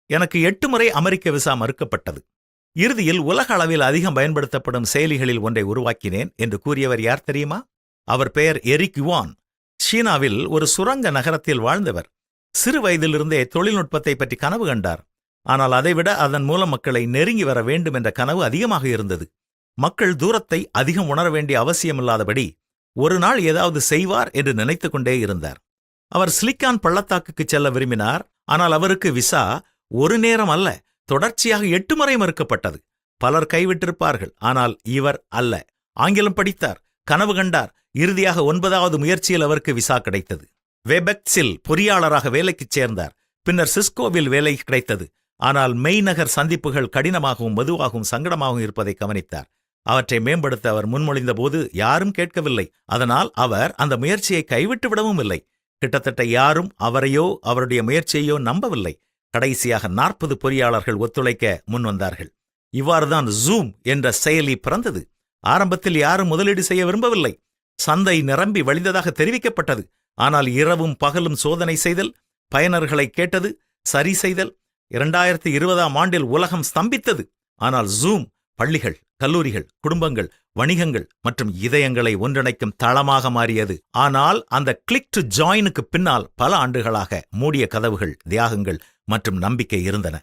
எனக்கு 8 முறை அமெரிக்க விசா மறுக்கப்பட்டது. இறுதியில் உலக அளவில் அதிகம் பயன்படுத்தப்படும் செயலிகளில் ஒன்றை உருவாக்கினேன் என்று கூறியவர் யார் தெரியுமா? அவர் பெயர் எரிக் யுவான். சீனாவில் ஒரு சுரங்க நகரத்தில் வாழ்ந்தவர். சிறு வயதிலிருந்தே தொழில்நுட்பத்தை பற்றி கனவு கண்டார். ஆனால் அதைவிட அதன் மூலம் மக்களை நெருங்கி வர வேண்டும் என்ற கனவு அதிகமாக இருந்தது. மக்கள் தூரத்தை அதிகம் உணர வேண்டிய அவசியமில்லாதபடி ஒரு நாள் ஏதாவது செய்வார் என்று நினைத்துக் கொண்டே இருந்தார். அவர் சிலிக்கான் பள்ளத்தாக்குக்கு செல்ல விரும்பினார். ஆனால் அவருக்கு விசா ஒரு நேரம் அல்ல, தொடர்ச்சியாக 8 முறை மறுக்கப்பட்டது. பலர் கைவிட்டிருப்பார்கள், ஆனால் இவர் அல்ல. ஆங்கிலம் படித்தார், கனவு கண்டார். இறுதியாக 9வது முயற்சியில் அவருக்கு விசா கிடைத்தது. வெபெக்ஸில் பொறியாளராக வேலைக்குச் சேர்ந்தார். பின்னர் சிஸ்கோவில் வேலை கிடைத்தது. ஆனால் மெய்நகர் சந்திப்புகள் கடினமாகவும் மெதுவாகவும் சங்கடமாகவும் இருப்பதை கவனித்தார். அவற்றை மேம்படுத்த அவர் முன்மொழிந்த போது யாரும் கேட்கவில்லை. அதனால் அவர் அந்த முயற்சியை கைவிட்டு விடவும் இல்லை. கிட்டத்தட்ட யாரும் அவரையோ அவருடைய முயற்சியையோ நம்பவில்லை. கடைசியாக 40 பொறியாளர்கள் ஒத்துழைக்க முன்வந்தார்கள். இவ்வாறுதான் ஜூம் என்ற செயலி பிறந்தது. ஆரம்பத்தில் யாரும் முதலீடு செய்ய விரும்பவில்லை. சந்தை நிரம்பி வழிந்ததாக தெரிவிக்கப்பட்டது. ஆனால் இரவும் பகலும் சோதனை செய்தல், பயனர்களை கேட்டது, சரி செய்தல். 2020ஆம் ஆண்டில் உலகம் ஸ்தம்பித்தது. ஆனால் ஜூம் பள்ளிகள், கல்லூரிகள், குடும்பங்கள், வணிகங்கள் மற்றும் இதயங்களை ஒன்றிணைக்கும் தளமாக மாறியது. ஆனால் அந்த கிளிக் டு ஜாயினுக்கு பின்னால் பல ஆண்டுகளாக மூடிய கதவுகள், தியாகங்கள் மற்றும் நம்பிக்கை இருந்தன.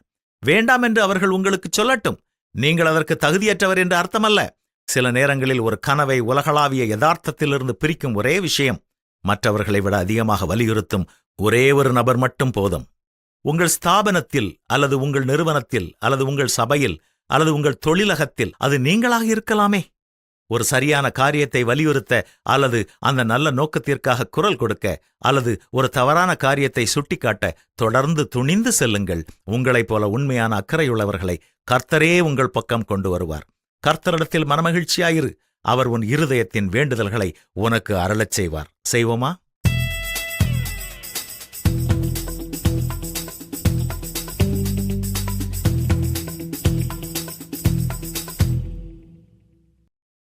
வேண்டாம் என்று அவர்கள் உங்களுக்கு சொல்லட்டும். நீங்கள் அதற்கு தகுதியற்றவர் என்று அர்த்தமல்ல. சில நேரங்களில் ஒரு கனவை உலகளாவிய யதார்த்தத்திலிருந்து பிரிக்கும் ஒரே விஷயம், மற்றவர்களை விட அதிகமாக வலியுறுத்தும் ஒரே ஒரு நபர் மட்டும் போதும். உங்கள் ஸ்தாபனத்தில் அல்லது உங்கள் நிறுவனத்தில் அல்லது உங்கள் சபையில் அல்லது உங்கள் தொழிலகத்தில் அது நீங்களாக இருக்கலாமே. ஒரு சரியான காரியத்தை வலியுறுத்த அல்லது அந்த நல்ல நோக்கத்திற்காக குரல் கொடுக்க அல்லது ஒரு தவறான காரியத்தை சுட்டிக்காட்ட தொடர்ந்து துணிந்து செல்லுங்கள். உங்களைப் போல உண்மையான அக்கறையுள்ளவர்களை கர்த்தரே உங்கள் பக்கம் கொண்டு வருவார். கர்த்தரிடத்தில் மனமகிழ்ச்சியாயிரு. அவர் உன் இருதயத்தின் வேண்டுதல்களை உனக்கு அருளச் செய்வார். செய்வோமா?